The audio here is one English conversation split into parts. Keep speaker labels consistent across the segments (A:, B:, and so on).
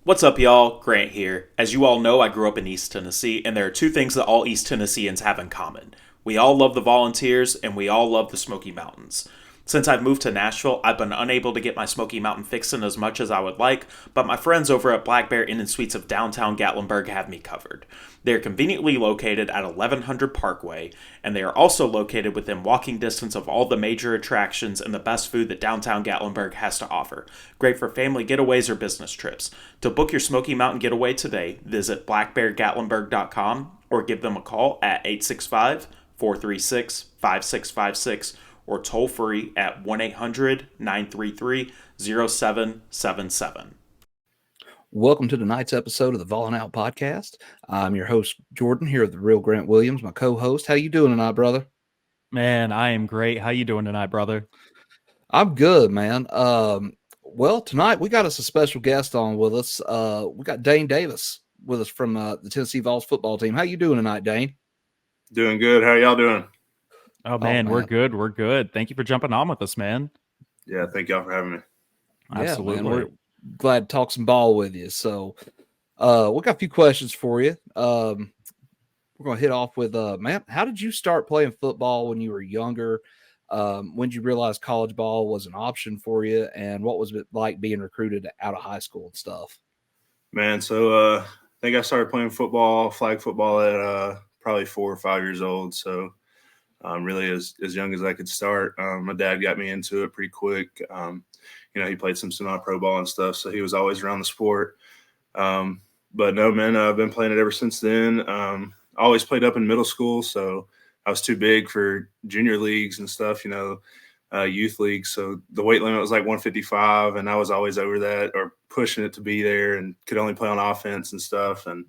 A: What's up, y'all? Grant here. As you all know, I grew up in East Tennessee, and there are two things that all East Tennesseans have in common. We all love the Volunteers, and we all love the Smoky Mountains. Since I've moved to Nashville, I've been unable to get my Smoky Mountain fixin' as much as I would like, but my friends over at Black Bear Inn and Suites of downtown Gatlinburg have me covered. They are conveniently located at 1100 Parkway, and they are also located within walking distance of all the major attractions and the best food that downtown Gatlinburg has to offer. Great for family getaways or business trips. To book your Smoky Mountain getaway today, visit blackbeargatlinburg.com or give them a call at 865 436 5656 or toll free at 1 800 933 0777.
B: Welcome to tonight's episode of the Volin' Out Podcast. I'm your host, Jordan, here with the real Grant Williams, my co-host. How you doing tonight, brother?
C: Man, I am great. How you doing tonight, brother?
B: I'm good, man. Well, tonight we got us a special guest on with us. We got Dayne Davis with us from the Tennessee Vols football team. How you doing tonight, Dayne?
D: Doing good. How y'all doing?
C: Oh, man, we're good. We're good. Thank you for jumping on with us, man.
D: Yeah, thank y'all for having me.
C: Absolutely.
B: Yeah, man, we're glad to talk some ball with you. So we got a few questions for you. We're going to hit off with, man, how did you start playing football when you were younger? When did you realize college ball was an option for you? And what was it like being recruited out of high school and stuff?
D: Man, so I think I started playing football, flag football at probably 4 or 5 years old. So really as young as I could start. My dad got me into it pretty quick. He played some semi-pro ball and stuff, so he was always around the sport. But no, man, I've been playing it ever since then. I always played up in middle school, so I was too big for junior leagues and stuff, youth leagues. So the weight limit was like 155, and I was always over that or pushing it to be there and could only play on offense and stuff. And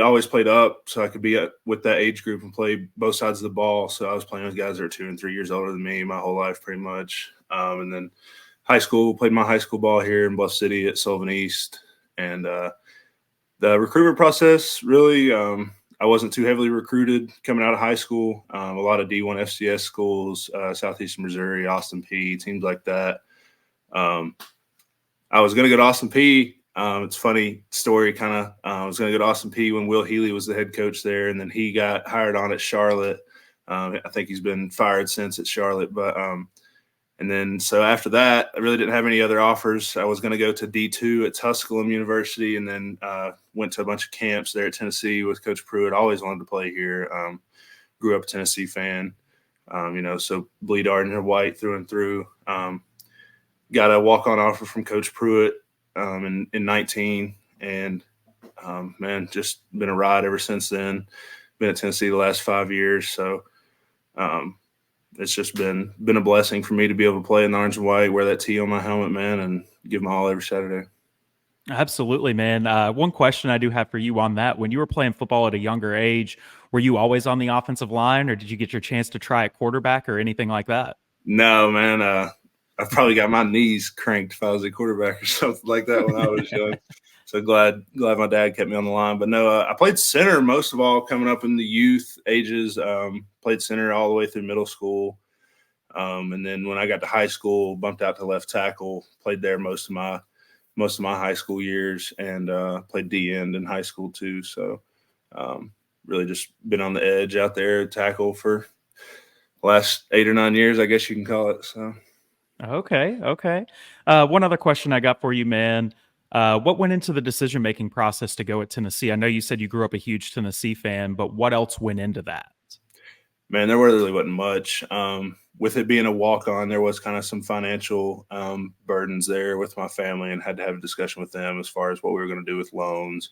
D: always played up so I could be with that age group and play both sides of the ball. So I was playing with guys that are 2 and 3 years older than me my whole life pretty much. And then high school, played my high school ball here in Bluff City at Sullivan East. And the recruitment process, really, I wasn't too heavily recruited coming out of high school. A lot of D1 FCS schools, Southeastern Missouri, Austin P, teams like that. I was going to go to Austin P. It's a funny story, kind of. I was going to go to Austin P when Will Healy was the head coach there, and then he got hired on at Charlotte. I think he's been fired since at Charlotte. But and then so after that, I really didn't have any other offers. I was going to go to D2 at Tusculum University, and then went to a bunch of camps there at Tennessee with Coach Pruitt. Always wanted to play here. Grew up a Tennessee fan, so bleed ardent and white through and through. Got a walk-on offer from Coach Pruitt in 19, and man, just been a ride ever since then. Been at Tennessee the last 5 years, so it's just been a blessing for me to be able to play in the orange and white, wear that T on my helmet, man, and give my all every Saturday.
C: Absolutely, man. One question I do have for you on that: when you were playing football at a younger age, were you always on the offensive line, or did you get your chance to try at quarterback or anything like that?
D: No, man. I probably got my knees cranked if I was a quarterback or something like that when I was young. So glad my dad kept me on the line. But no, I played center most of all coming up in the youth ages. Played center all the way through middle school. And then when I got to high school, bumped out to left tackle, played there most of my high school years, and played D end in high school too. So really just been on the edge out there, tackle for the last 8 or 9 years, I guess you can call it. So.
C: Okay. One other question I got for you, man. What went into the decision-making process to go at Tennessee? I know you said you grew up a huge Tennessee fan, but what else went into that?
D: Man, there really wasn't much. With it being a walk-on, there was kind of some financial burdens there with my family, and had to have a discussion with them as far as what we were going to do with loans,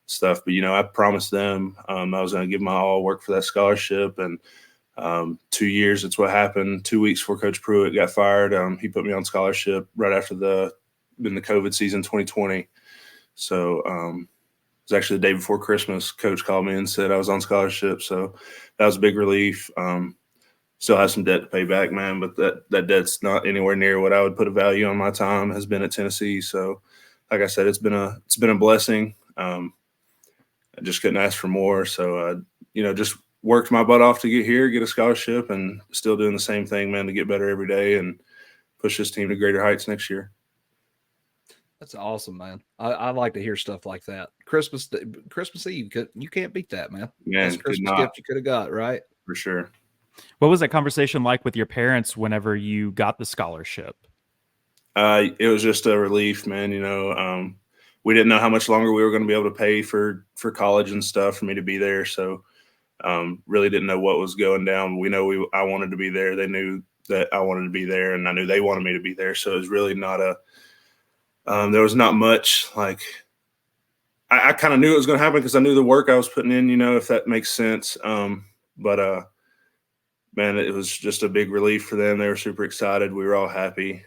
D: stuff. But, I promised them I was going to give my all, work for that scholarship, and 2 years, it's what happened. 2 weeks before Coach Pruitt got fired, he put me on scholarship right after the COVID season 2020. So it was actually the day before Christmas. Coach called me and said I was on scholarship. So that was a big relief. Still have some debt to pay back, man, but that debt's not anywhere near what I would put a value on. My time has been at Tennessee. So like I said, it's been a blessing. I just couldn't ask for more. So, just worked my butt off to get here, get a scholarship, and still doing the same thing, man, to get better every day and push this team to greater heights next year.
B: That's awesome, man. I like to hear stuff like that. Christmas Eve, you can't beat that, man.
D: Man,
B: Best
D: could
B: Christmas
D: not,
B: gift you could have got, right?
D: for sure.
C: What was that conversation like with your parents whenever you got the scholarship?
D: It was just a relief, man. We didn't know how much longer we were going to be able to pay for college and stuff for me to be there. So really didn't know what was going down. We know I wanted to be there. They knew that I wanted to be there, and I knew they wanted me to be there. So it was really not there was not much like I kind of knew it was going to happen because I knew the work I was putting in, if that makes sense. But man, it was just a big relief for them. They were super excited. We were all happy.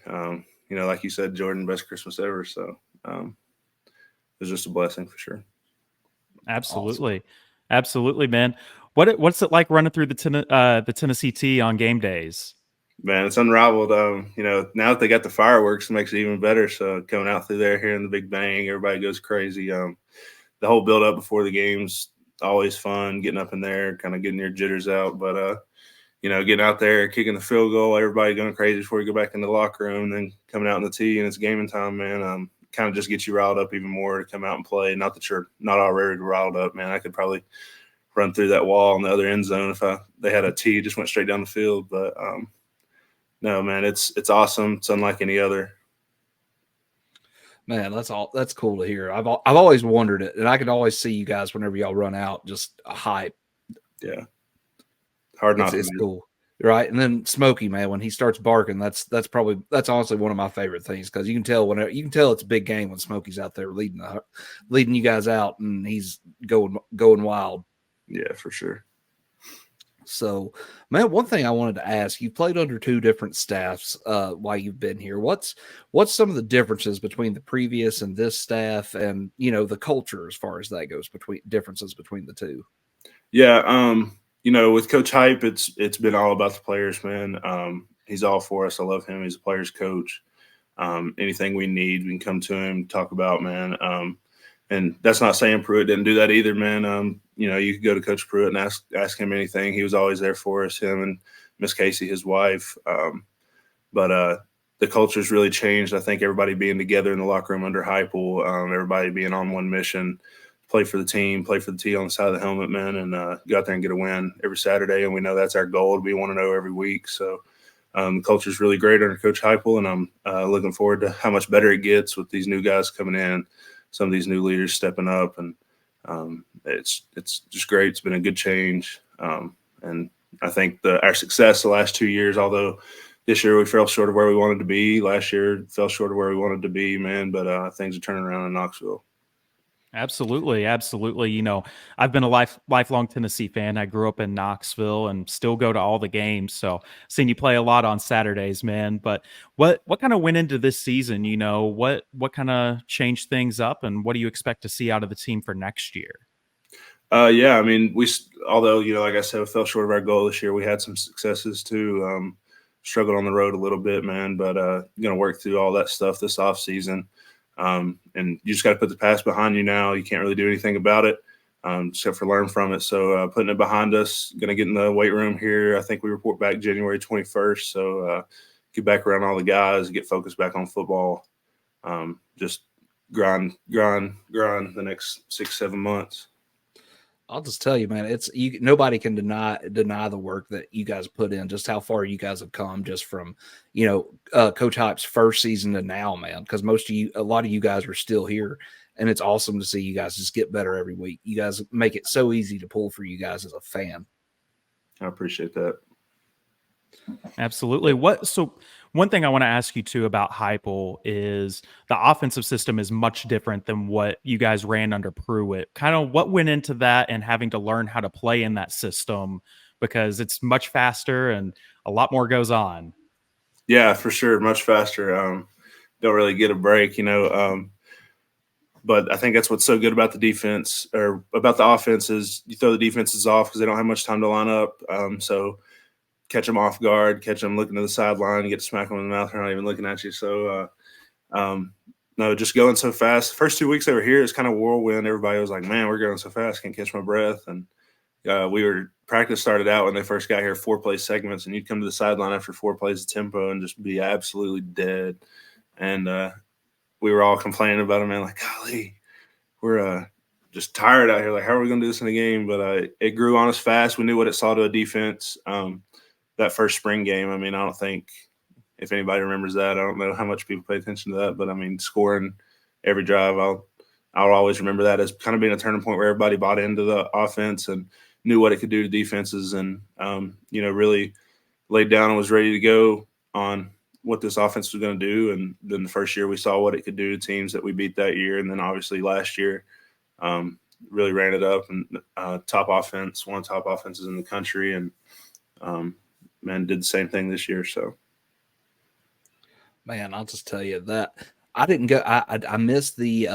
D: Like you said, Jordan, best Christmas ever. So it was just a blessing for sure.
C: Absolutely. Awesome. Absolutely, man. What's it like running through the Tennessee T on game days?
D: Man, it's unrivaled. Now that they got the fireworks, it makes it even better. So coming out through there, hearing the big bang, everybody goes crazy. The whole build up before the game's always fun, getting up in there, kind of getting your jitters out. But getting out there, kicking the field goal, everybody going crazy before you go back in the locker room, and then coming out in the tee and it's gaming time, man. Kind of just gets you riled up even more to come out and play. Not that you're not already riled up, man. I could probably run through that wall in the other end zone if they had a tee, just went straight down the field. But no, man, it's awesome. It's unlike any other.
B: Man, that's cool to hear. I've always wondered it, and I could always see you guys whenever y'all run out, just a hype.
D: Yeah, hard not.
B: It's cool, right? And then Smokey, man, when he starts barking, that's honestly one of my favorite things because you can tell it's a big game when Smokey's out there leading you guys out, and he's going wild.
D: Yeah, for sure.
B: So, man, one thing I wanted to ask, you played under two different staffs while you've been here. What's some of the differences between the previous and this staff and, the culture as far as that goes, differences between the two?
D: Yeah, with Coach Hype, it's been all about the players, man. He's all for us. I love him. He's a player's coach. Anything we need, we can come to him, talk about, man. And that's not saying Pruitt didn't do that either, man. You could go to Coach Pruitt and ask him anything. He was always there for us, him and Miss Casey, his wife. But the culture's really changed. I think everybody being together in the locker room under Heupel, everybody being on one mission, play for the team, play for the T on the side of the helmet, man, and go out there and get a win every Saturday. And we know that's our goal. We want to know every week. So the culture's really great under Coach Heupel, and I'm looking forward to how much better it gets with these new guys coming in, some of these new leaders stepping up, and it's just great. It's been a good change, and I think our success the last 2 years, although this year we fell short of where we wanted to be, last year fell short of where we wanted to be, man, but things are turning around in Knoxville.
C: Absolutely. I've been a lifelong Tennessee fan. I grew up in Knoxville and still go to all the games. So seeing you play a lot on Saturdays, man. But what kind of went into this season? What kind of changed things up, and what do you expect to see out of the team for next year?
D: Yeah, I mean, although like I said, we fell short of our goal this year. We had some successes too. Struggled on the road a little bit, man, but going to work through all that stuff this off season. And you just got to put the past behind you now. You can't really do anything about it, except for learn from it. So putting it behind us, going to get in the weight room here. I think we report back January 21st. So get back around all the guys, get focused back on football. Just grind the next 6-7 months.
B: I'll just tell you, man, nobody can deny the work that you guys put in, just how far you guys have come just from, Coach Hype's first season to now, man, because a lot of you guys are still here, and it's awesome to see you guys just get better every week. You guys make it so easy to pull for you guys as a fan.
D: I appreciate that.
C: Absolutely. One thing I want to ask you too about Heupel is the offensive system is much different than what you guys ran under Pruitt. Kind of what went into that and having to learn how to play in that system, because it's much faster and a lot more goes on.
D: Yeah, for sure. Much faster. Don't really get a break, but I think that's what's so good about the defense or about the offense is you throw the defenses off because they don't have much time to line up. So catch them off guard, catch them looking to the sideline, get to smack them in the mouth. They're not even looking at you. So, no, just going so fast. First 2 weeks they were here, it's kind of whirlwind. Everybody was like, man, we're going so fast, can't catch my breath. And practice started out when they first got here, 4-play segments, and you'd come to the sideline after 4 plays of tempo and just be absolutely dead. And we were all complaining about him, man. Like, golly, we're just tired out here. Like, how are we going to do this in a game? But it grew on us fast. We knew what it saw to a defense. That first spring game, I mean, I don't think if anybody remembers that, I don't know how much people pay attention to that, but I mean, scoring every drive, I'll always remember that as kind of being a turning point where everybody bought into the offense and knew what it could do to defenses, and really laid down and was ready to go on what this offense was going to do. And then the first year we saw what it could do to teams that we beat that year, and then obviously last year really ran it up, and top offense, one of the top offenses in the country, and did the same thing this year. So,
B: man, I'll just tell you that I didn't go. I missed the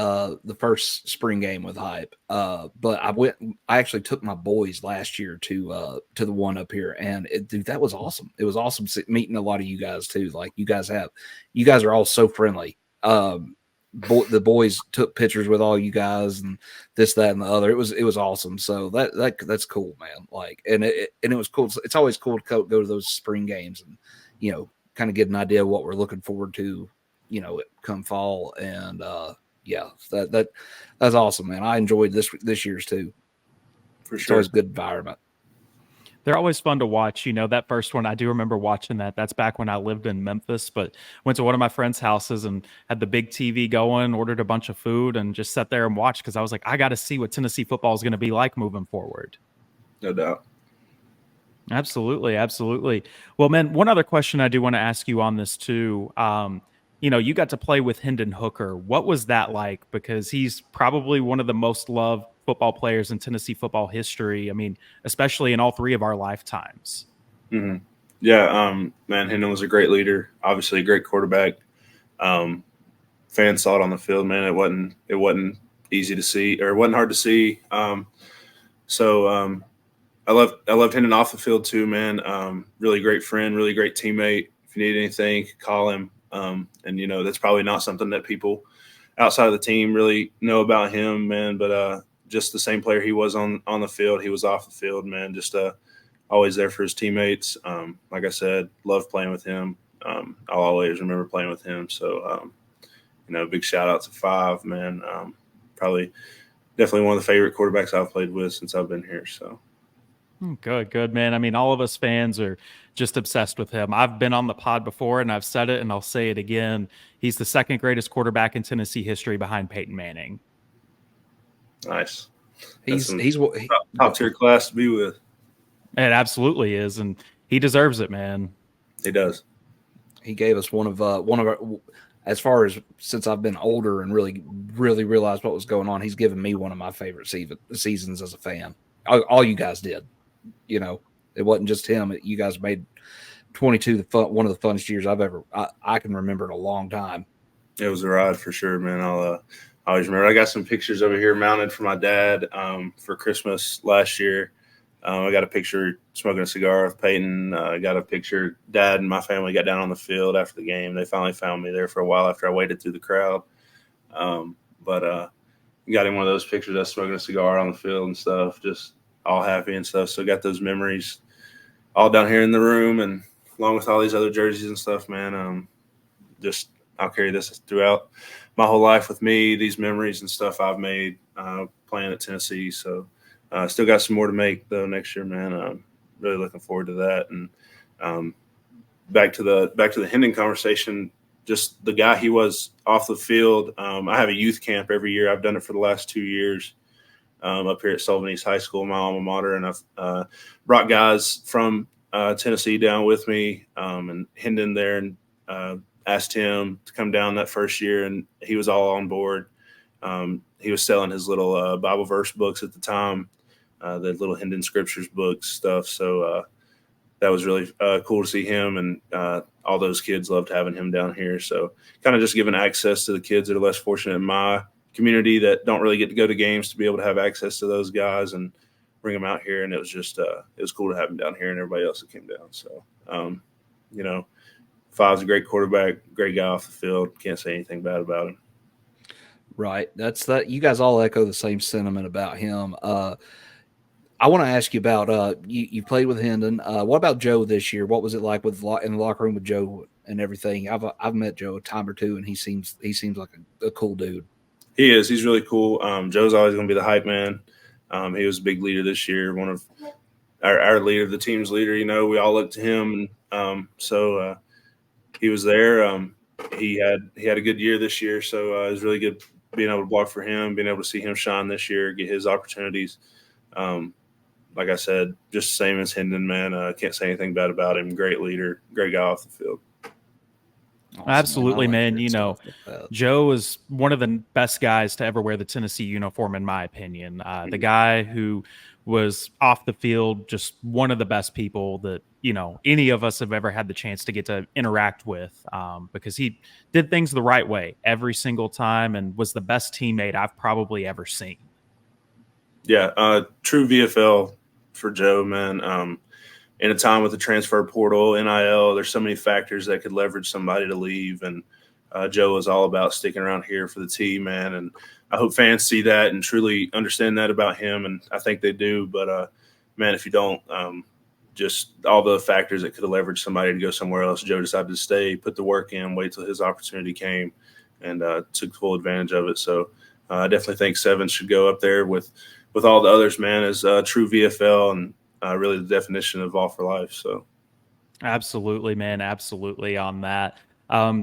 B: first spring game with Hype, but I actually took my boys last year to the one up here, and dude, that was awesome. It was awesome meeting a lot of you guys too. Like you guys are all so friendly. The boys took pictures with all you guys and this, that, and the other. It was awesome. So that's cool, man. Like, and it was cool. It's always cool to go to those spring games and, kind of get an idea of what we're looking forward to, come fall. And that's awesome, man. I enjoyed this year's too.
D: For sure.
B: It's always a good environment.
C: They're always fun to watch. That first one, I do remember watching that. That's back when I lived in Memphis, but went to one of my friends' houses and had the big TV going, ordered a bunch of food, and just sat there and watched because I was like, I got to see what Tennessee football is going to be like moving forward.
D: No doubt.
C: Absolutely. Absolutely. Well, man, one other question I do want to ask you on this too. You got to play with Hendon Hooker. What was that like? Because he's probably one of the most loved football players in Tennessee football history. I mean, especially in all three of our lifetimes.
D: Mm-hmm. Yeah, man, Hendon was a great leader, obviously a great quarterback. Fans saw it on the field, man. It wasn't easy to see, or it wasn't hard to see. I loved Hendon off the field too, man. Really great friend, really great teammate. If you need anything, call him. That's probably not something that people outside of the team really know about him, man. But just the same player he was on the field, he was off the field, man. Just always there for his teammates. Like I said, loved playing with him. I'll always remember playing with him. So, big shout out to Five, man. Definitely one of the favorite quarterbacks I've played with since I've been here. So.
C: Good, man. I mean, all of us fans are just obsessed with him. I've been on the pod before, and I've said it, and I'll say it again. He's the second greatest quarterback in Tennessee history behind Peyton Manning.
D: Nice.
B: He's
D: top tier class to be with.
C: It absolutely is, and he deserves it, man.
D: He does.
B: He gave us one of our, as far as since I've been older and really realized what was going on, he's given me one of my favorite seasons as a fan. All you guys did. It wasn't just him. You guys made 22 one of the funnest years I can remember in a long time.
D: It was a ride for sure, man. I always remember. I got some pictures over here mounted for my dad for Christmas last year. I got a picture smoking a cigar with Peyton. I got a picture. Dad and my family got down on the field after the game. They finally found me there for a while after I waited through the crowd. Got him one of those pictures of us smoking a cigar on the field and stuff, just all happy and stuff. So got those memories all down here in the room, and along with all these other jerseys and stuff, man. I'll carry this throughout my whole life with me, these memories and stuff I've made playing at Tennessee. So still got some more to make though next year, man. I'm really looking forward to that. And back to the Hendon conversation, just the guy he was off the field. I have a youth camp every year. I've done it for the last 2 years up here at Sullivan East High School, my alma mater, and I've brought guys from Tennessee down with me, and Hendon there, and asked him to come down that first year, and he was all on board. He was selling his little Bible verse books at the time, the little Hendon Scriptures books stuff. So that was really cool to see him, and all those kids loved having him down here. So kind of just giving access to the kids that are less fortunate in my community that don't really get to go to games to be able to have access to those guys and bring them out here. And it was just it was cool to have him down here and everybody else that came down. So, Five's a great quarterback, great guy off the field. Can't say anything bad about him.
B: Right. That's that. You guys all echo the same sentiment about him. I want to ask you about you played with Hendon. What about Joe this year? What was it like in the locker room with Joe and everything. I've met Joe a time or two, and he seems like a cool dude.
D: He is. He's really cool. Joe's always going to be the hype man. He was a big leader this year, one of our leader, the team's leader. We all look to him, and so he was there. He had a good year this year, so it was really good being able to block for him, being able to see him shine this year, get his opportunities. Like I said, just the same as Hendon, man. Can't say anything bad about him. Great leader, great guy off the field.
C: Awesome, absolutely, man. Joe is one of the best guys to ever wear the Tennessee uniform, in my opinion. The guy who was off the field, just one of the best people that, any of us have ever had the chance to get to interact with, because he did things the right way every single time and was the best teammate I've probably ever seen.
D: Yeah, true VFL for Joe, man. In a time with the transfer portal, NIL, there's so many factors that could leverage somebody to leave. And Joe is all about sticking around here for the team, man. And I hope fans see that and truly understand that about him. And I think they do. But, man, if you don't, just all the factors that could have leveraged somebody to go somewhere else, Joe decided to stay, put the work in, wait till his opportunity came, and took full advantage of it. So I definitely think Seven should go up there with all the others, man, as true VFL and really the definition of all for life. So
C: absolutely, man. Absolutely on that.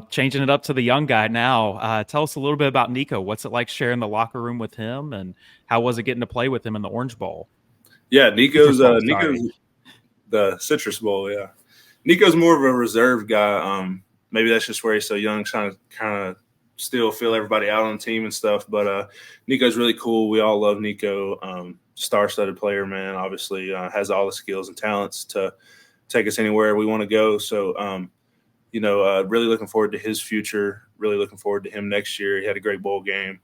C: Changing it up to the young guy now. Tell us a little bit about Nico. What's it like sharing the locker room with him, and how was it getting to play with him in the Orange Bowl?
D: Yeah, Nico's the Citrus Bowl. Yeah, Nico's more of a reserved guy. Maybe that's just where he's so young, trying to kind of still feel everybody out on the team and stuff. But Nico's really cool. We all love Nico. Star-studded player, man. Obviously has all the skills and talents to take us anywhere we want to go. So, really looking forward to his future. Really looking forward to him next year. He had a great bowl game.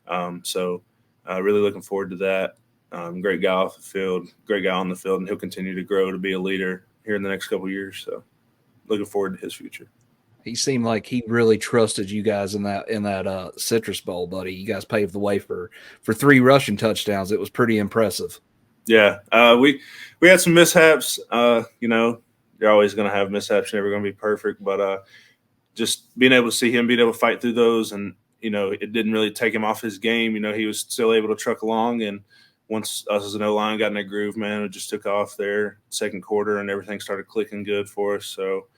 D: Really looking forward to that. Great guy off the field, great guy on the field, and he'll continue to grow to be a leader here in the next couple of years. So looking forward to his future.
B: He seemed like he really trusted you guys in that Citrus Bowl, buddy. You guys paved the way for 3 rushing touchdowns. It was pretty impressive.
D: Yeah, we had some mishaps. You're always going to have mishaps. You're never going to be perfect. But just being able to see him being able to fight through those, and it didn't really take him off his game. He was still able to truck along. And once us as an O-line got in that groove, man, it just took off there second quarter, and everything started clicking good for us. So.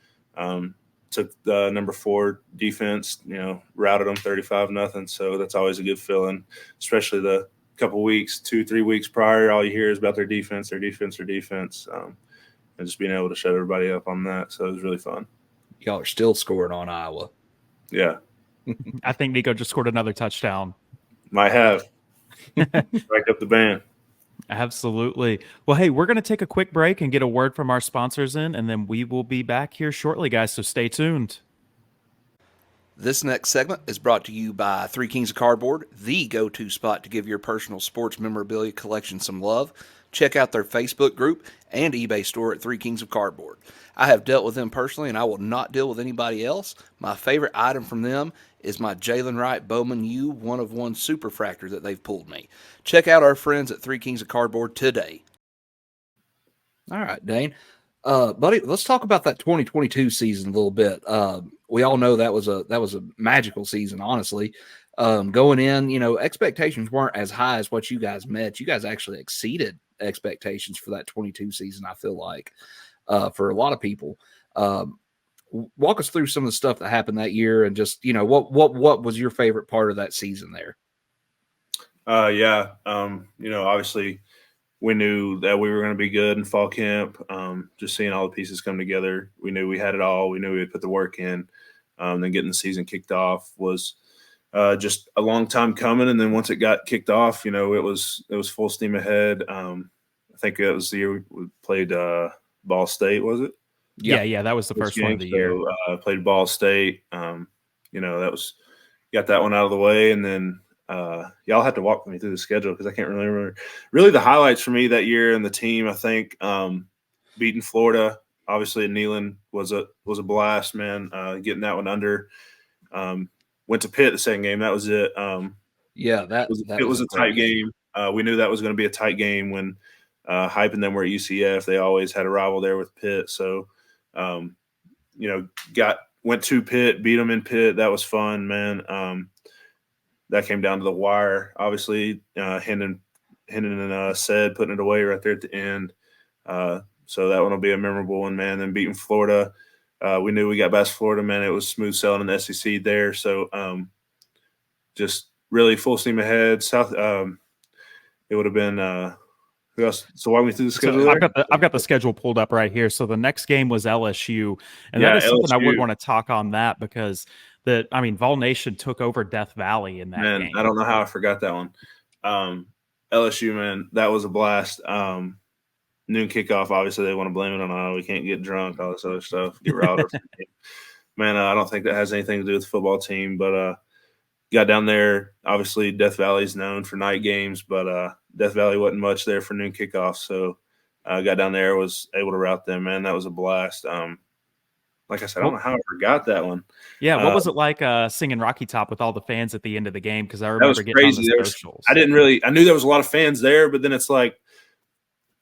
D: Took the number 4 defense, routed them 35-0. So that's always a good feeling, especially the couple weeks, 2-3 weeks prior. All you hear is about their defense. And just being able to shut everybody up on that. So it was really fun.
B: Y'all are still scoring on Iowa.
D: Yeah.
C: I think Nico just scored another touchdown.
D: Might have. Back up the band.
C: Absolutely. Well, hey, we're going to take a quick break and get a word from our sponsors in, and then we will be back here shortly, guys, so stay tuned.
B: This next segment is brought to you by Three Kings of Cardboard, the go-to spot to give your personal sports memorabilia collection some love. Check out their Facebook group and eBay store at Three Kings of Cardboard. I have dealt with them personally, and I will not deal with anybody else. My favorite item from them is my Jalen Wright Bowman U 1-of-1 Superfractor that they've pulled me. Check out our friends at Three Kings of Cardboard today. All right, Dayne. Buddy, let's talk about that 2022 season a little bit. We all know that was a magical season, honestly. Going in, expectations weren't as high as what you guys met. You guys actually exceeded expectations for that 22 season, I feel like, for a lot of people. Walk us through some of the stuff that happened that year, and just, what was your favorite part of that season there?
D: Obviously we knew that we were going to be good in fall camp. Just seeing all the pieces come together, we knew we had it all. We knew we had put the work in. Then getting the season kicked off was just a long time coming. And then once it got kicked off, it was full steam ahead. I think it was the year we played Ball State, was it?
C: Yeah, that was the first one of the year.
D: Played Ball State. That was got that one out of the way, and then y'all have to walk me through the schedule because I can't really remember. Really, the highlights for me that year and the team, I think, beating Florida, obviously in Neyland was a blast, man. Getting that one under. Went to Pitt the second game. That was it. It was a tight game. We knew that was going to be a tight game when Hype and them were at UCF. They always had a rival there with Pitt. So, got went to Pitt, beat them in Pitt. That was fun, man. That came down to the wire. Obviously, Hendon and said putting it away right there at the end. So that one will be a memorable one, man. Then beating Florida. We knew we got past Florida, man. It was smooth sailing in the SEC there. So just really full steam ahead. South. It would have been who else? So walk me through the schedule.
C: I've got the schedule pulled up right here. So the next game was LSU, and that is something
D: LSU.
C: I would want to talk on that because Vol Nation took over Death Valley in that game.
D: I don't know how I forgot that one. LSU, man, that was a blast. Noon kickoff. Obviously, they want to blame it on we can't get drunk, all this other stuff. Get riled up. Man, I don't think that has anything to do with the football team, but got down there. Obviously, Death Valley's known for night games, but Death Valley wasn't much there for noon kickoff. So got down there, was able to route them, man. That was a blast. Like I said, I don't know how I forgot that one.
C: Yeah, what was it like singing Rocky Top with all the fans at the end of the game? Because I remember getting
D: crazy.
C: on the socials.
D: I knew there was a lot of fans there, but then it's like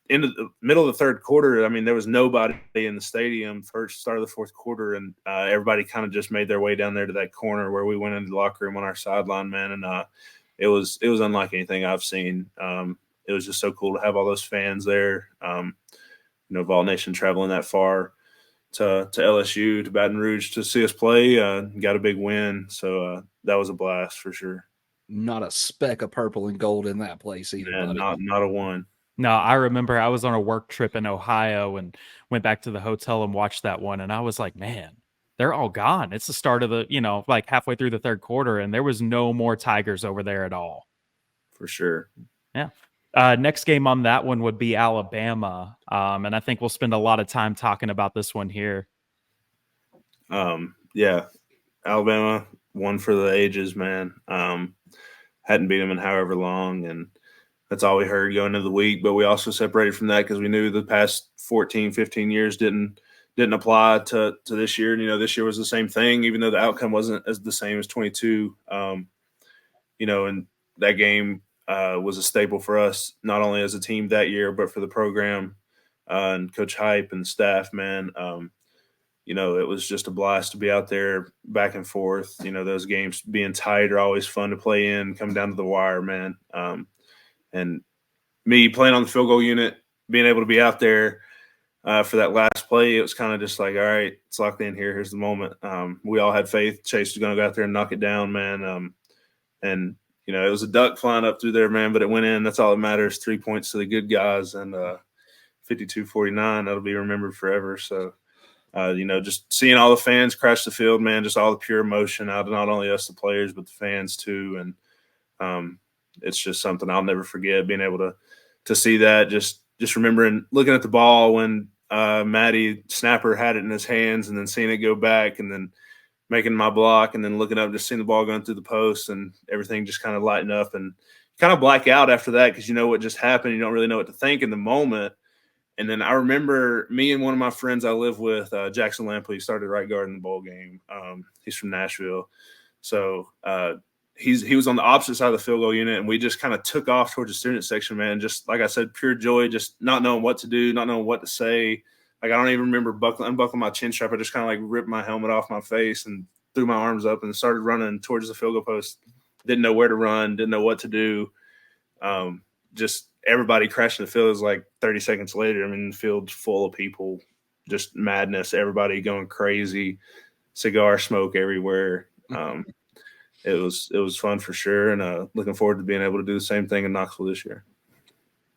D: in the middle of the third quarter, I mean, there was nobody in the stadium first start of the fourth quarter, and everybody kind of just made their way down there to that corner where we went into the locker room on our sideline, man, and it was unlike anything I've seen. It was just so cool to have all those fans there. Vol Nation traveling that far to LSU, to Baton Rouge to see us play, got a big win, so that was a blast for sure.
B: Not a speck of purple and gold in that place either.
D: Yeah, not a one.
C: No, I remember I was on a work trip in Ohio and went back to the hotel and watched that one. And I was like, man, they're all gone. It's the start of the, like halfway through the third quarter, and there was no more Tigers over there at all.
D: For sure.
C: Yeah. Next game on that one would be Alabama. And I think we'll spend a lot of time talking about this one here.
D: Yeah. Alabama, one for the ages, man. Hadn't beat them in however long, and that's all we heard going into the week. But we also separated from that because we knew the past 14, 15 years didn't apply to this year. And, this year was the same thing, even though the outcome wasn't as the same as 22. And that game was a staple for us, not only as a team that year, but for the program and Coach Hype and staff, man. It was just a blast to be out there back and forth. Those games being tight are always fun to play in, come down to the wire, man. And me playing on the field goal unit, being able to be out there for that last play, it was kind of just like, all right, it's locked in here. Here's the moment. We all had faith Chase was going to go out there and knock it down, man. And it was a duck flying up through there, man, but it went in. That's all that matters. 3 points to the good guys, and 52-49, that'll be remembered forever. So, just seeing all the fans crash the field, man, just all the pure emotion out of not only us, the players, but the fans too. And it's just something I'll never forget, being able to see that, just remembering looking at the ball when Matty Snapper had it in his hands, and then seeing it go back, and then making my block, and then looking up, just seeing the ball going through the post, and everything just kind of lighten up, and kind of black out after that because you know what just happened. You don't really know what to think in the moment. And then I remember me and one of my friends I live with, Jackson Lampley, he started right guard in the bowl game. He's from Nashville. So he was on the opposite side of the field goal unit, and we just kind of took off towards the student section, man. Just like I said, pure joy, just not knowing what to do, not knowing what to say. Like, I don't even remember unbuckling my chin strap. I just kind of like ripped my helmet off my face and threw my arms up and started running towards the field goal post. Didn't know where to run, didn't know what to do. Just everybody crashing the field. It was like 30 seconds later. I mean, the field's full of people, just madness, everybody going crazy, cigar smoke everywhere. It was fun for sure, and looking forward to being able to do the same thing in Knoxville this year.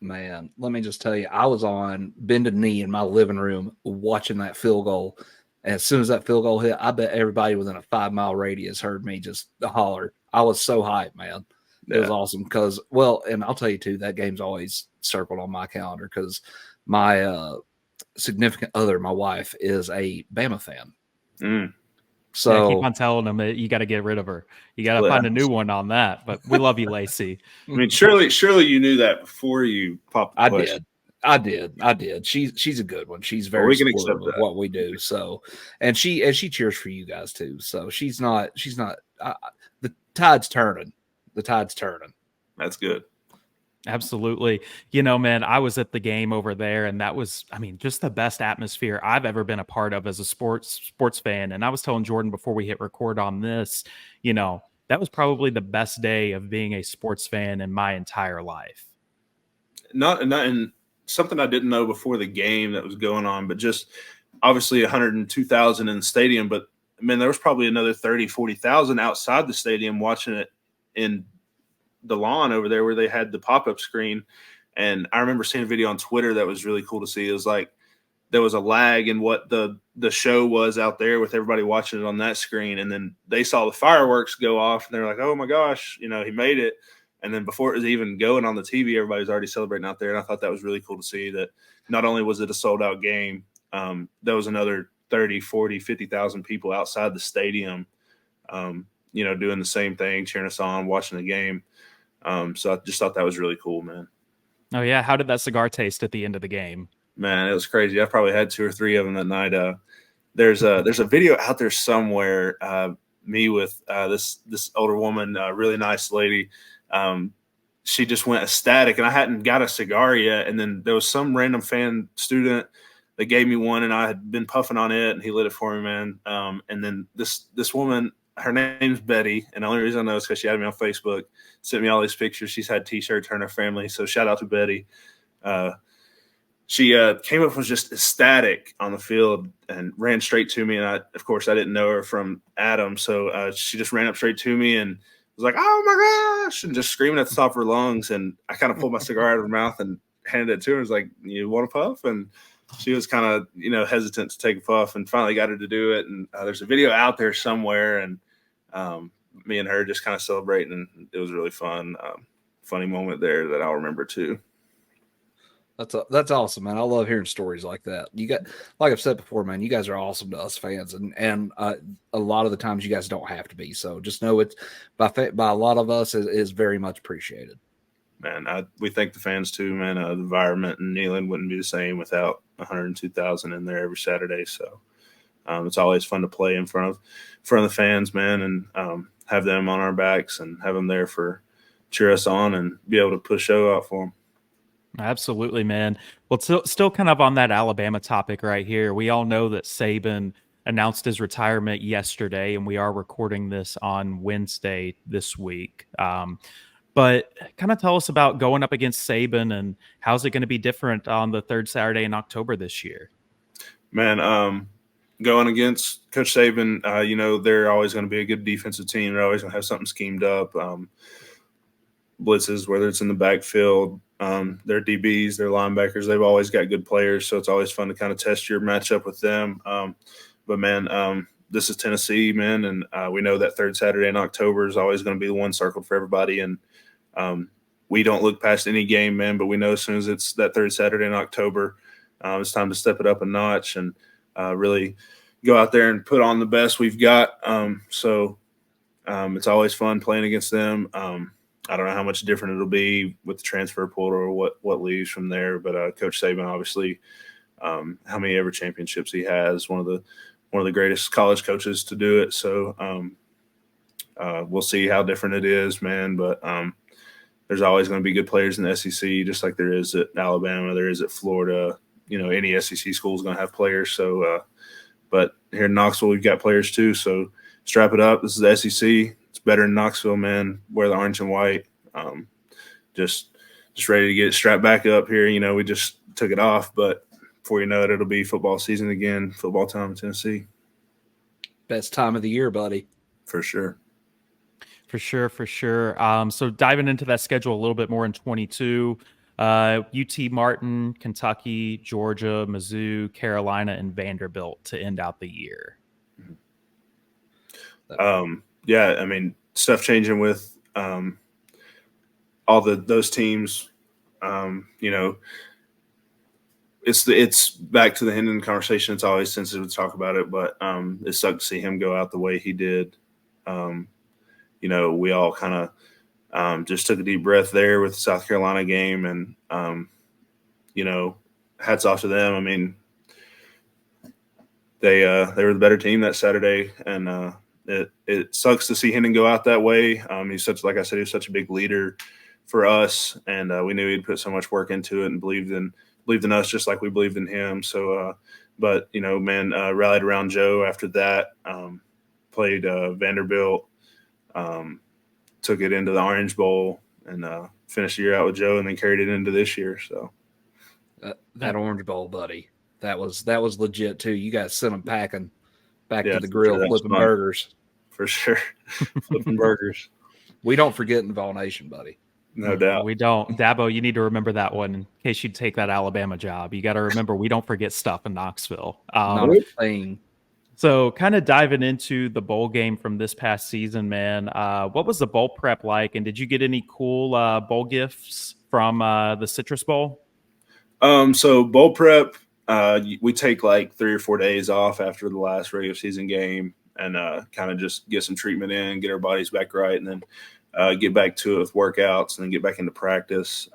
B: Man, let me just tell you, I was on bended knee in my living room watching that field goal. And as soon as that field goal hit, I bet everybody within a 5-mile radius heard me just holler. I was so hyped, man. It was awesome because, and I'll tell you too, that game's always circled on my calendar because my significant other, my wife, is a Bama fan. So
C: keep on telling them that you got to get rid of her. You got to find a new one on that. But we love you, Lacey.
D: I mean, surely you knew that before you popped the question.
B: I did. She's a good one. She's very supportive of what we do. So, and she cheers for you guys too. So she's not. The tide's turning. The tide's turning.
D: That's good.
C: Absolutely. You know, man, I was at the game over there, and that was, I mean, just the best atmosphere I've ever been a part of as a sports fan. And I was telling Jordan before we hit record on this, you know, that was probably the best day of being a sports fan in my entire life.
D: Not and something I didn't know before the game that was going on, but just obviously 102,000 in the stadium, but I mean, there was probably another 30, 40,000 outside the stadium watching it in the lawn over there where they had the pop-up screen. And I remember seeing a video on Twitter that was really cool to see. It was like there was a lag in what the show was out there with everybody watching it on that screen. And then they saw the fireworks go off and they're like, oh my gosh, you know, he made it. And then before it was even going on the TV, everybody was already celebrating out there. And I thought that was really cool to see that not only was it a sold out game, there was another 30, 40, 50,000 people outside the stadium, you know, doing the same thing, cheering us on, watching the game. So I just thought that was really cool, man.
C: Oh, yeah. How did that cigar taste at the end of the game?
D: Man, it was crazy. I probably had 2 or 3 of them that night. There's a video out there somewhere, me with this older woman, really nice lady. She just went ecstatic, and I hadn't got a cigar yet. And then there was some random fan student that gave me one, and I had been puffing on it, and he lit it for me, man. And then this woman, her name's Betty, and the only reason I know is because she had me on Facebook, sent me all these pictures. She's had T-shirts, her and her family, so shout out to Betty. She came up, was just ecstatic on the field and ran straight to me, and of course, I didn't know her from Adam, so she just ran up straight to me and was like, oh my gosh, and just screaming at the top of her lungs. And I kind of pulled my cigar out of her mouth and handed it to her. I was like, you want a puff? And she was kind of, you know, hesitant to take a puff, and finally got her to do it. And there's a video out there somewhere, and me and her just kind of celebrating, and it was really fun. Funny moment there that I'll remember too.
B: That's awesome, man. I love hearing stories like that. You got, like I've said before, man, you guys are awesome to us fans, and a lot of the times you guys don't have to be. So just know it's by a lot of us is very much appreciated.
D: Man, we thank the fans too, man. The environment in Neyland wouldn't be the same without 102,000 in there every Saturday. So it's always fun to play in front of the fans, man, and have them on our backs and have them there for cheer us on and be able to put a show out for them.
C: Absolutely, man. Well, still kind of on that Alabama topic right here. We all know that Saban announced his retirement yesterday, and we are recording this on Wednesday this week. But kind of tell us about going up against Saban, and how's it going to be different on the third Saturday in October this year?
D: Man, going against Coach Saban, you know, they're always going to be a good defensive team. They're always going to have something schemed up. Blitzes, whether it's in the backfield, their DBs, their linebackers, they've always got good players. So it's always fun to kind of test your matchup with them. But man, this is Tennessee, man. And we know that third Saturday in October is always going to be the one circled for everybody. And we don't look past any game, man, but we know as soon as it's that third Saturday in October, it's time to step it up a notch and really go out there and put on the best we've got. So it's always fun playing against them. I don't know how much different it'll be with the transfer portal or what leaves from there, but Coach Saban, obviously, how many ever championships he has, one of the greatest college coaches to do it. So we'll see how different it is, man. But there's always going to be good players in the SEC, just like there is at Alabama, there is at Florida. You know, any SEC school is going to have players. So, but here in Knoxville, we've got players too. So strap it up. This is the SEC. It's better in Knoxville, man. Wear the orange and white. Just ready to get it strapped back up here. You know, we just took it off, but before you know it, it'll be football season again, football time in Tennessee.
B: Best time of the year, buddy.
D: For sure.
C: For sure. So diving into that schedule a little bit more in 22, UT Martin, Kentucky, Georgia, Mizzou, Carolina, and Vanderbilt to end out the year.
D: Yeah, I mean, stuff changing with all those teams. You know, it's back to the Hendon conversation. It's always sensitive to talk about it, but it sucked to see him go out the way he did. You know, we all kind of just took a deep breath there with the South Carolina game, and you know, hats off to them. I mean, they were the better team that Saturday, and it sucks to see Hendon go out that way. He's such, like I said, he's such a big leader. for us, and we knew he'd put so much work into it and believed in us just like we believed in him. So, but rallied around Joe after that. Played Vanderbilt, took it into the Orange Bowl, and finished the year out with Joe, and then carried it into this year. So
B: that Orange Bowl, buddy, that was legit too. You guys sent them packing back to the
D: for
B: grill,
D: sure,
B: flipping
D: fun.
B: burgers.
D: For sure, flipping burgers.
B: We don't forget in Vol Nation, buddy.
D: No doubt.
C: We don't. Dabo, you need to remember that one in case you take that Alabama job. You got to remember we don't forget stuff in Knoxville.
B: Not a thing.
C: So kind of diving into the bowl game from this past season, man, what was the bowl prep like? And did you get any cool bowl gifts from the Citrus Bowl?
D: So bowl prep, we take like 3 or 4 days off after the last regular season game and kind of just get some treatment in, get our bodies back right, and then get back to it with workouts and then get back into practice.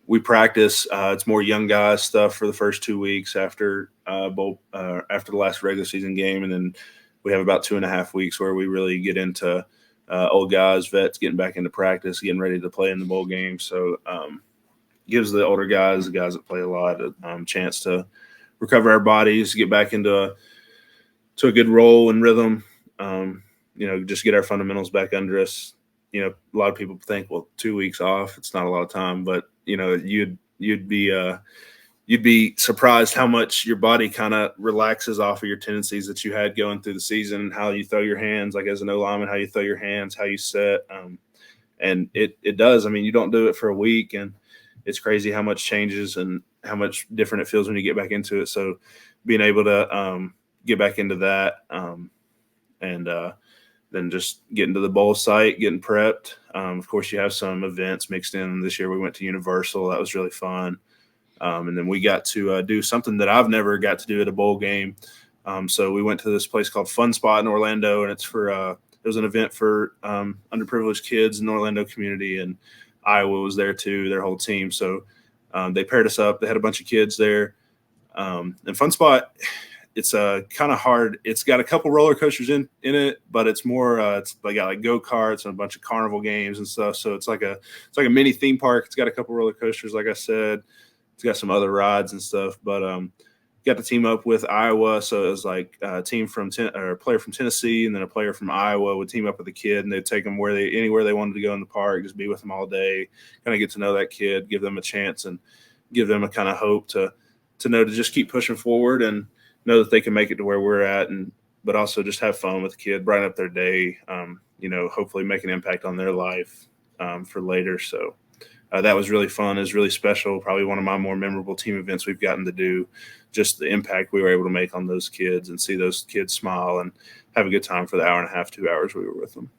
D: We practice. It's more young guys stuff for the first 2 weeks after after the last regular season game, and then we have about 2.5 weeks where we really get into old guys, vets, getting back into practice, getting ready to play in the bowl game. So gives the older guys, the guys that play a lot, a chance to recover our bodies, get back into a good roll and rhythm. Just get our fundamentals back under us. A lot of people think, well, 2 weeks off, it's not a lot of time, but you'd be surprised how much your body kind of relaxes off of your tendencies that you had going through the season, and how you throw your hands, like as an O-lineman, how you throw your hands, how you set. And it does. I mean, you don't do it for a week, and it's crazy how much changes and how much different it feels when you get back into it. So being able to get back into that and then just getting to the bowl site, getting prepped. Of course, you have some events mixed in. This year we went to Universal. That was really fun. And then we got to do something that I've never got to do at a bowl game. So we went to this place called Fun Spot in Orlando, and it's for it was an event for underprivileged kids in the Orlando community, and Iowa was there too, their whole team. So they paired us up. They had a bunch of kids there. And Fun Spot, it's kind of hard. It's got a couple roller coasters in it, but it's more they got like go-karts and a bunch of carnival games and stuff. So it's like a mini theme park. It's got a couple roller coasters, like I said. It's got some other rides and stuff, but got to team up with Iowa. So it was like a team or a player from Tennessee, and then a player from Iowa would team up with a kid, and they'd take them anywhere they wanted to go in the park, just be with them all day, kind of get to know that kid, give them a chance, and give them a kind of hope to know to just keep pushing forward and know that they can make it to where we're at, but also just have fun with the kid, brighten up their day, hopefully make an impact on their life for later. So that was really fun. It was really special. Probably one of my more memorable team events we've gotten to do. Just the impact we were able to make on those kids and see those kids smile and have a good time for the 1.5 to 2 hours we were with them.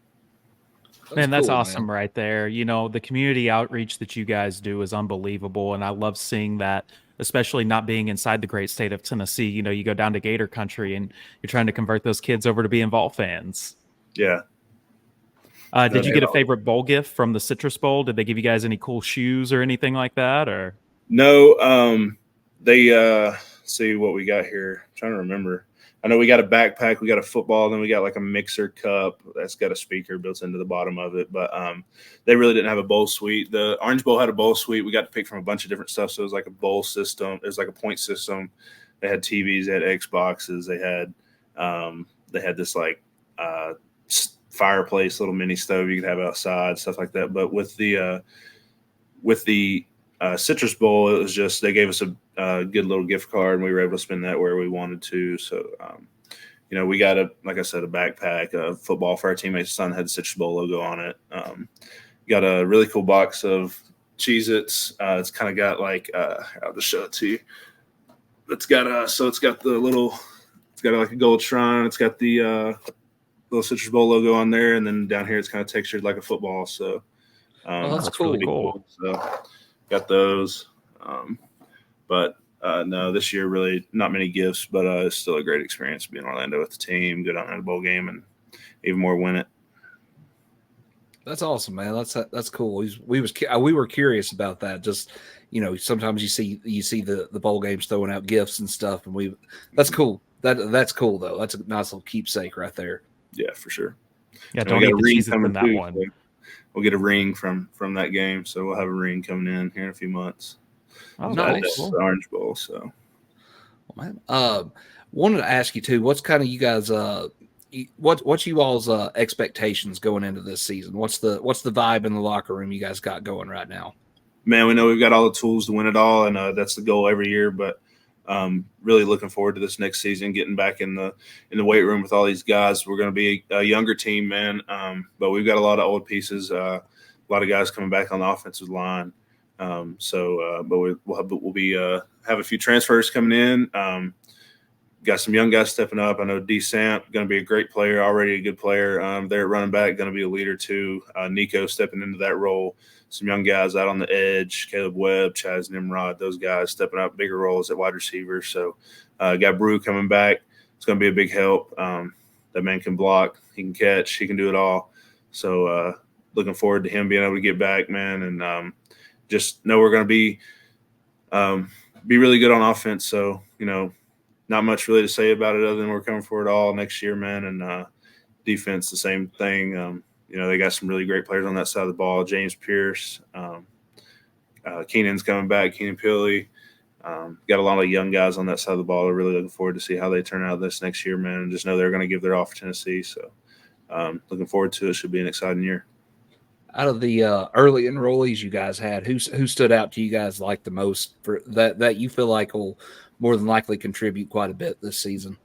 C: Man, that's awesome right there. The community outreach that you guys do is unbelievable, and I love seeing that, especially not being inside the great state of Tennessee. You go down to Gator country and you're trying to convert those kids over to being Vol fans.
D: Yeah.
C: Did you get a favorite bowl gift from the Citrus Bowl? Did they give you guys any cool shoes or anything like that? Or
D: no, they see what we got here. I'm trying to remember. I know we got a backpack, we got a football, then we got like a mixer cup that's got a speaker built into the bottom of it. But they really didn't have a bowl suite. The Orange Bowl had a bowl suite. We got to pick from a bunch of different stuff. So it was like a bowl system. It was like a point system. They had TVs, they had Xboxes, they had this like fireplace, little mini stove you could have outside, stuff like that. But with the Citrus Bowl, it was just they gave us a good little gift card, and we were able to spend that where we wanted to. So, we got like I said, a backpack, a football for our teammates' son had the Citrus Bowl logo on it. Got a really cool box of Cheez-Its. It's kind of got like I'll just show it to you. It's got like a gold shrine. It's got the little Citrus Bowl logo on there, and then down here it's kind of textured like a football. So
B: that's cool.
D: Really cool. So got those. But no, this year really not many gifts, but it's still a great experience to be in Orlando with the team, go down to the bowl game, and even more win it.
B: That's awesome, man. That's cool. We were curious about that. Just sometimes you see the bowl games throwing out gifts and stuff, and that's cool. That's cool though. That's a nice little keepsake right there.
D: Yeah, for sure.
C: Yeah, don't eat the Cheez-Its in that one.
D: we'll get a ring from that game. So we'll have a ring coming in here in a few months.
C: Oh,
B: Nice.
C: cool.
D: The Orange Bowl. So,
B: wanted to ask you too. What's kind of you guys? What's you all's expectations going into this season? What's the vibe in the locker room you guys got going right now?
D: Man, we know we've got all the tools to win it all, and that's the goal every year. But really looking forward to this next season, getting back in the weight room with all these guys. We're going to be a younger team, man, but we've got a lot of old pieces. A lot of guys coming back on the offensive line. But we'll be have a few transfers coming in. Got some young guys stepping up. I know D. Samp going to be a great player, already a good player. They're at running back, going to be a leader too. Nico stepping into that role. Some young guys out on the edge, Caleb Webb, Chaz Nimrod, those guys stepping up bigger roles at wide receiver. So got Brew coming back. It's going to be a big help. That man can block, he can catch, he can do it all. So looking forward to him being able to get back, man, and just know we're going to be really good on offense. So, not much really to say about it other than we're coming for it all next year, man. And defense, the same thing. They got some really great players on that side of the ball. James Pierce, Keenan's coming back, Keenan Pilley. Got a lot of young guys on that side of the ball. They're really looking forward to see how they turn out this next year, man. And just know they're going to give their all for Tennessee. So looking forward to it. Should be an exciting year.
B: Out of the early enrollees you guys had, who stood out to you guys like the most for that you feel like will more than likely contribute quite a bit this season?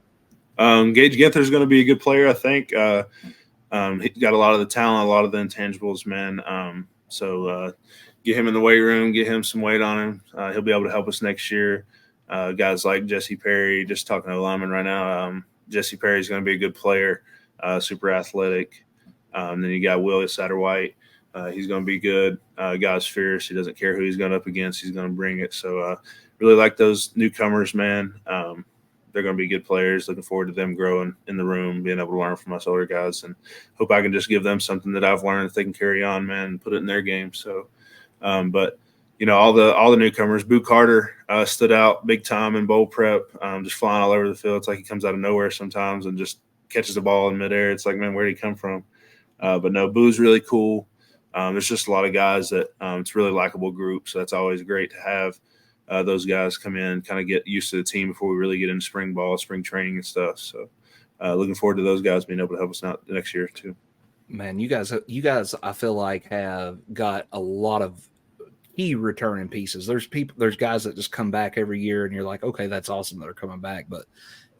D: Gage Ginther is going to be a good player, I think. He's got a lot of the talent, a lot of the intangibles, man. So get him in the weight room, get him some weight on him. He'll be able to help us next year. Guys like Jesse Perry, just talking to lineman right now. Jesse Perry is going to be a good player, super athletic. Then you got Will Satterwhite. He's going to be good. Guy's fierce. He doesn't care who he's going up against. He's going to bring it. So really like those newcomers, man. They're going to be good players. Looking forward to them growing in the room, being able to learn from us older guys, and hope I can just give them something that I've learned that they can carry on, man, and put it in their game. So, but all the newcomers. Boo Carter stood out big time in bowl prep, just flying all over the field. It's like he comes out of nowhere sometimes and just catches the ball in midair. It's like, man, where did he come from? But no, Boo's really cool. There's just a lot of guys that it's a really likable group, so that's always great to have those guys come in, kind of get used to the team before we really get into spring ball, spring training and stuff. So looking forward to those guys being able to help us out the next year too.
B: Man, you guys, I feel like have got a lot of key returning pieces. There's guys that just come back every year, and you're like, okay, that's awesome that are coming back, but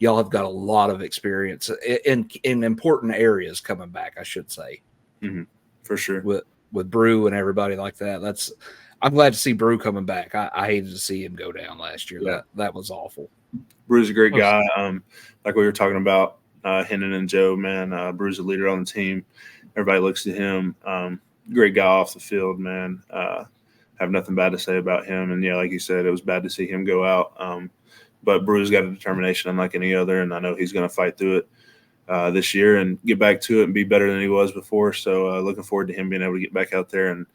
B: y'all have got a lot of experience in important areas coming back, I should say.
D: Mm-hmm. For sure.
B: With Brew and everybody like that. I'm glad to see Brew coming back. I hated to see him go down last year.
D: Yeah.
B: That was awful.
D: Brew's a great guy. Like we were talking about, Hendon and Joe, man. Brew's a leader on the team. Everybody looks to him. Great guy off the field, man. Have nothing bad to say about him. And yeah, like you said, it was bad to see him go out. But Brew's got a determination unlike any other, and I know he's going to fight through it this year and get back to it and be better than he was before. So looking forward to him being able to get back out there and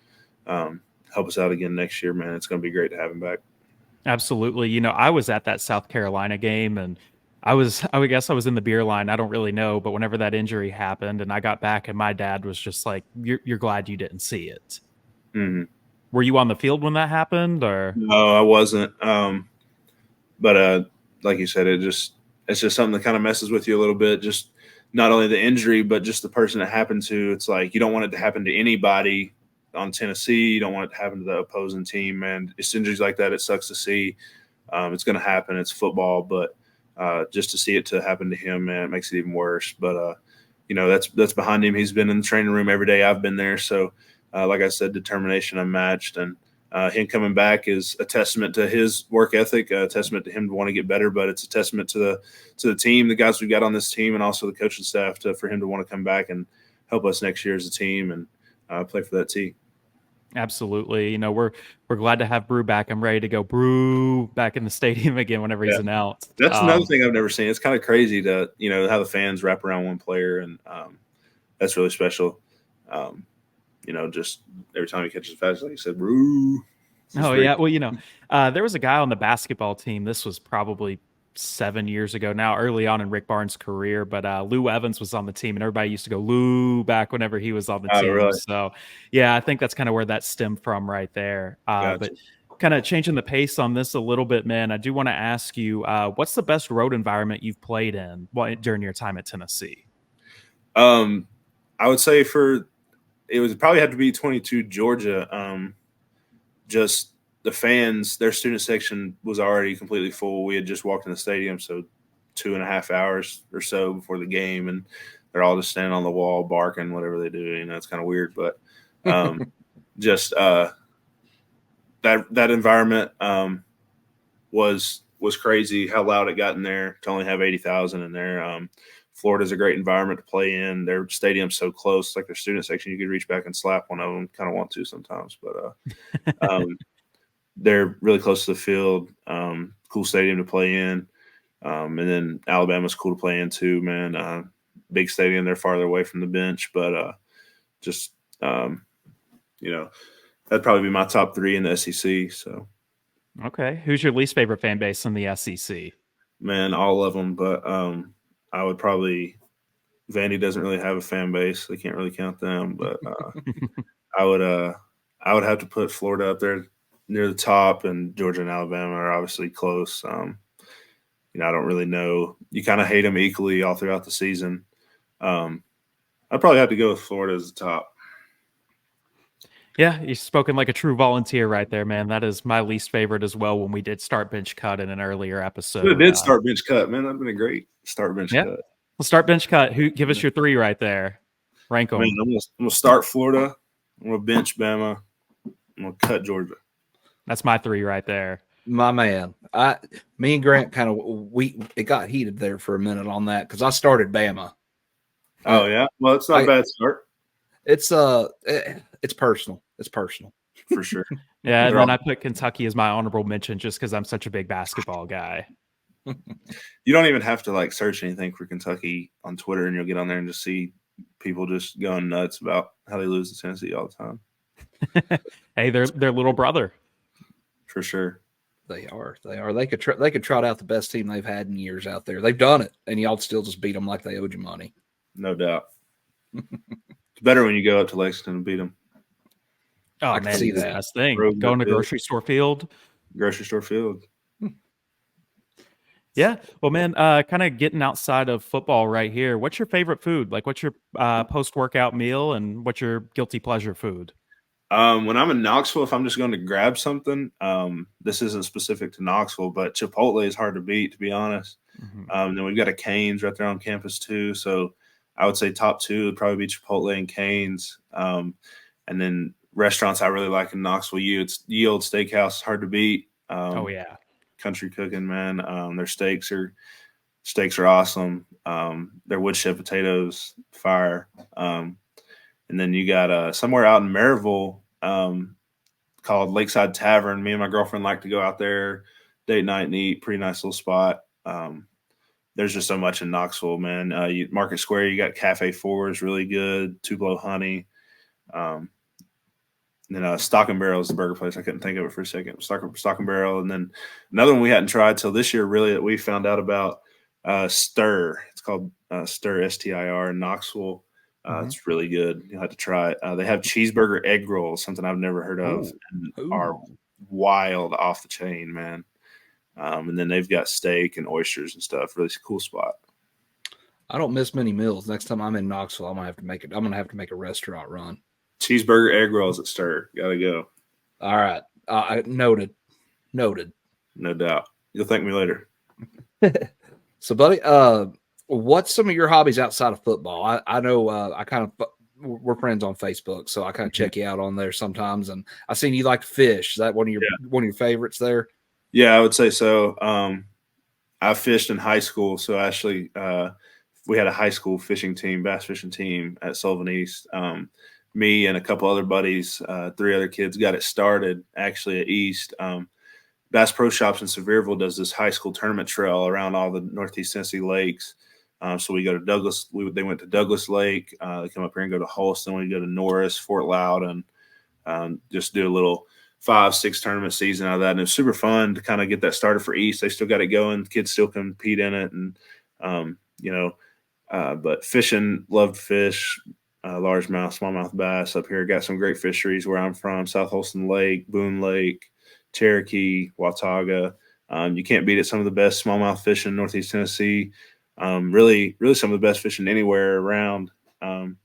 D: help us out again next year, man. It's going to be great to have him back.
C: Absolutely. I was at that South Carolina game, and I guess I was in the beer line. I don't really know, but whenever that injury happened and I got back, and my dad was just like, you're glad you didn't see it.
D: Mm-hmm.
C: Were you on the field when that happened, or?
D: No, I wasn't. But like you said, it's just something that kind of messes with you a little bit. Just not only the injury, but just the person it happened to. It's like you don't want it to happen to anybody on Tennessee. You don't want it to happen to the opposing team, man. It's injuries like that. It sucks to see. It's going to happen. It's football, but just to see it to happen to him, man, it makes it even worse. But that's behind him. He's been in the training room every day I've been there. So like I said, determination unmatched, and him coming back is a testament to his work ethic, a testament to him to want to get better, but it's a testament to the team, the guys we've got on this team, and also the coaching staff for him to want to come back and help us next year as a team and play for that team.
C: Absolutely. We're glad to have Brew back. I'm ready to go Brew back in the stadium again whenever he's announced.
D: That's another thing I've never seen. It's kind of crazy to, how the fans wrap around one player, and that's really special. Just every time he catches a pass, like you said, Brew.
C: Oh, yeah. Well, there was a guy on the basketball team. This was probably 7 years ago now, early on in Rick Barnes' career. But Lou Evans was on the team, and everybody used to go Lou back whenever he was on the
D: Oh,
C: team.
D: really?
C: So, yeah, I think that's kind of where that stemmed from right there.
D: Gotcha.
C: But kind of changing the pace on this a little bit, man, I do want to ask you, what's the best road environment you've played in during your time at Tennessee?
D: I would say it would probably have to be 22 Georgia. Just the fans, their student section was already completely full. We had just walked in the stadium, so 2.5 hours or so before the game, and they're all just standing on the wall barking, whatever they do. It's kind of weird, but just that environment was crazy. How loud it got in there to only have 80,000 in there. Florida's a great environment to play in. Their stadium's so close, like their student section, you could reach back and slap one of them. Kind of want to sometimes, but they're really close to the field. Cool stadium to play in. And then Alabama's cool to play in too, man. Big stadium, they're farther away from the bench, but that'd probably be my top 3 in the SEC. So,
C: okay, who's your least favorite fan base in the SEC?
D: Man, all of them, but I would probably Vandy doesn't really have a fan base. They can't really count them, but I would have to put Florida up there near the top, and Georgia and Alabama are obviously close. I don't really know. You kind of hate them equally all throughout the season. I'd probably have to go with Florida as the top.
C: Yeah, you've spoken like a true volunteer right there, man. That is my least favorite as well when we did start bench cut in an earlier episode.
D: It did start bench cut, man. That'd been a great start bench cut.
C: Well, start bench cut. Give us your 3 right there. Rank them.
D: Man, I'm gonna start Florida. I'm gonna bench Bama. I'm gonna cut Georgia.
C: That's my 3 right there.
B: My man, me and Grant it got heated there for a minute on that because I started Bama.
D: Oh yeah, well, it's not a bad start.
B: It's personal. It's personal
D: for sure.
C: Yeah, and then I put Kentucky as my honorable mention just because I'm such a big basketball guy.
D: You don't even have to search anything for Kentucky on Twitter, and you'll get on there and just see people just going nuts about how they lose to Tennessee all the time.
C: Hey, they're their little brother.
D: For sure.
B: They are. They could trot out the best team they've had in years out there. They've done it, and y'all still just beat them like they owed you money.
D: No doubt. It's better when you go up to Lexington and beat them.
C: Oh,
B: I
C: man,
B: can see
C: it's the
B: that.
C: best thing. Going to grocery store field.
D: Grocery store field.
C: Yeah. Well, man, kind of getting outside of football right here. What's your favorite food? What's your post-workout meal, and what's your guilty pleasure food?
D: When I'm in Knoxville, if I'm just going to grab something, this isn't specific to Knoxville, but Chipotle is hard to beat, to be honest. Mm-hmm. Then we've got a Cane's right there on campus too. So I would say top 2 would probably be Chipotle and Cane's. And then restaurants I really like in Knoxville, Yield Steakhouse, hard to beat.
C: Oh yeah,
D: country cooking, man. Their steaks are awesome. Their woodshed potatoes, fire. And then you got somewhere out in Maryville called Lakeside Tavern. Me and my girlfriend like to go out there date night and eat. Pretty nice little spot. There's just so much in Knoxville, man. Market Square, you got Cafe 4 is really good. Tupelo Honey. And then Stock and Barrel is the burger place. I couldn't think of it for a second. Stock and Barrel. And then another one we hadn't tried till this year, really, that we found out about, Stir. It's called Stir, STIR, in Knoxville. It's really good. You'll have to try it. They have cheeseburger egg rolls, something I've never heard of, and are wild, off the chain, man. And then they've got steak and oysters and stuff. Really cool spot.
B: I don't miss many meals. Next time I'm in Knoxville, I'm gonna have to make a restaurant run.
D: Cheeseburger egg rolls at Stir. Gotta go.
B: All right. Noted.
D: No doubt. You'll thank me later.
B: So, buddy, what's some of your hobbies outside of football? I know we're friends on Facebook, so I kind of check you out on there sometimes. And I seen you like to fish. Is that one of your favorites there?
D: Yeah, I would say so. I fished in high school, so actually we had a high school fishing team, bass fishing team at Sullivan East. Me and a couple other buddies, 3 other kids got it started actually at East. Bass Pro Shops in Sevierville does this high school tournament trail around all the Northeast Tennessee lakes. So we go to Douglas. They went to Douglas Lake. They come up here and go to Holston. We go to Norris, Fort Loudon, just do a little 5-6 tournament season out of that, and it was super fun to kind of get that started for East. They still got it going. Kids still compete in it, and but fishing, loved fish, largemouth, smallmouth bass up here. Got some great fisheries where I'm from: South Holston Lake, Boone Lake, Cherokee, Watauga. You can't beat it. Some of the best smallmouth fishing in Northeast Tennessee. Really some of the best fishing anywhere around. Love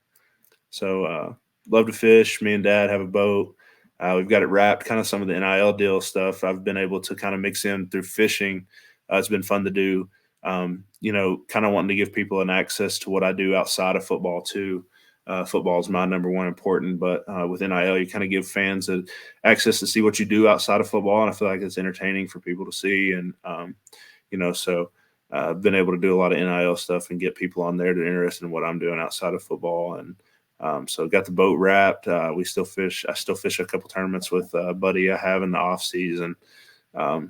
D: to fish. Me and Dad have a boat. We've got it wrapped, kind of some of the NIL deal stuff I've been able to kind of mix in through fishing. It's been fun to do. Kind of wanting to give people an access to what I do outside of football too. Football is my number one important, but with NIL, you kind of give fans access to see what you do outside of football, and I feel like it's entertaining for people to see. And I've been able to do a lot of NIL stuff and get people on there that are interested in what I'm doing outside of football. And so got the boat wrapped. We still fish. I still fish a couple tournaments with a buddy I have in the off season.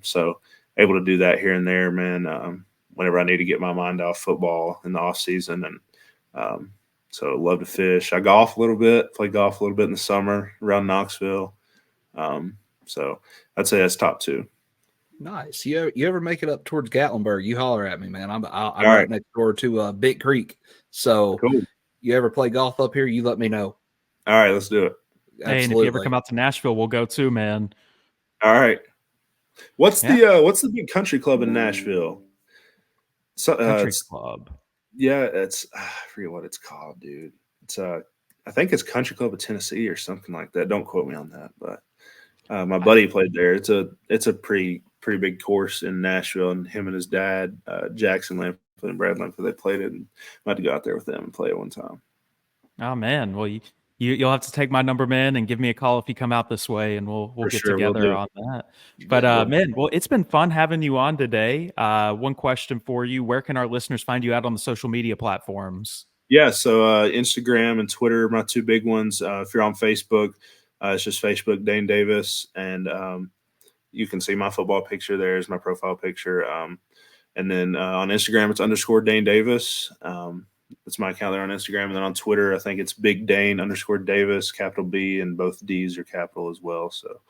D: So able to do that here and there, man. Whenever I need to get my mind off football in the off season, and so love to fish. I golf a little bit, play golf a little bit in the summer around Knoxville. So I'd say that's top 2.
B: Nice. You ever make it up towards Gatlinburg, you holler at me, man. I'm right
D: right.
B: next door to Big Creek. So
D: Cool.
B: You ever play golf up here, you let me know.
D: All right, let's do it.
C: Hey, and if you ever come out to Nashville, we'll go too, man.
D: All right. What's the big country club in Nashville?
C: Country club.
D: Yeah, it's I forget what it's called, dude. It's I think it's Country Club of Tennessee or something like that. Don't quote me on that, but my buddy played there. It's a pretty big course in Nashville, and him and his dad, Jackson Lampley and Brad Lampley, they played it, and I had to go out there with them and play it one time.
C: Oh man, well you'll have to take my number, man, and give me a call if you come out this way, and we'll get together on that. But man, well, it's been fun having you on today. One question for you: where can our listeners find you out on the social media platforms?
D: Yeah, so Instagram and Twitter are my 2 big ones. If you're on Facebook, it's just Facebook Dayne Davis, and you can see my football picture there is my profile picture. And then on Instagram, it's _Dayne Davis. That's my account there on Instagram. And then on Twitter, I think it's Big Dayne _Davis, capital B, and both D's are capital as well. So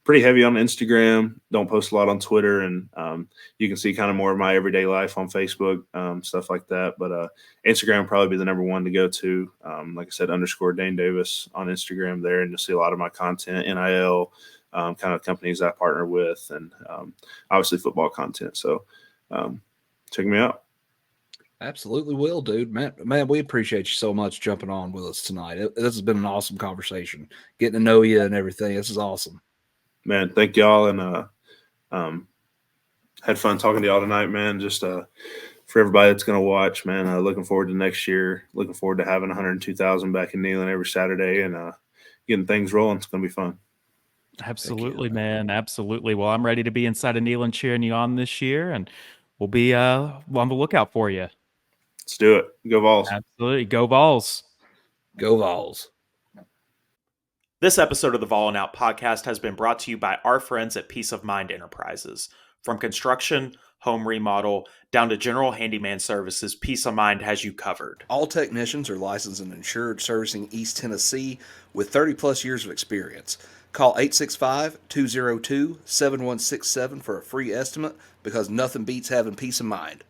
D: pretty heavy on Instagram. Don't post a lot on Twitter. And you can see kind of more of my everyday life on Facebook, stuff like that. But Instagram will probably be the number 1 to go to. Like I said, _Dayne Davis on Instagram there. And you'll see a lot of my content, NIL, kind of companies I partner with, and obviously football content. So check me out.
B: Absolutely will, dude. Man, we appreciate you so much jumping on with us tonight. This has been an awesome conversation, getting to know you and everything. This is awesome.
D: Man, thank y'all, and had fun talking to y'all tonight, man. Just for everybody that's going to watch, man, looking forward to next year. Looking forward to having 102,000 back in Neyland every Saturday and getting things rolling. It's going to be fun.
C: Absolutely, man. Absolutely. Well, I'm ready to be inside of Neyland cheering you on this year, and we'll be on the lookout for you.
D: Let's do it. Go Vols.
C: Absolutely. Go Vols.
B: Go Vols.
A: This episode of the Vol and Out podcast has been brought to you by our friends at Peace of Mind Enterprises. From construction, home remodel, down to general handyman services, Peace of Mind has you covered.
B: All technicians are licensed and insured, servicing East Tennessee with 30-plus years of experience. Call 865-202-7167 for a free estimate, because nothing beats having peace of mind.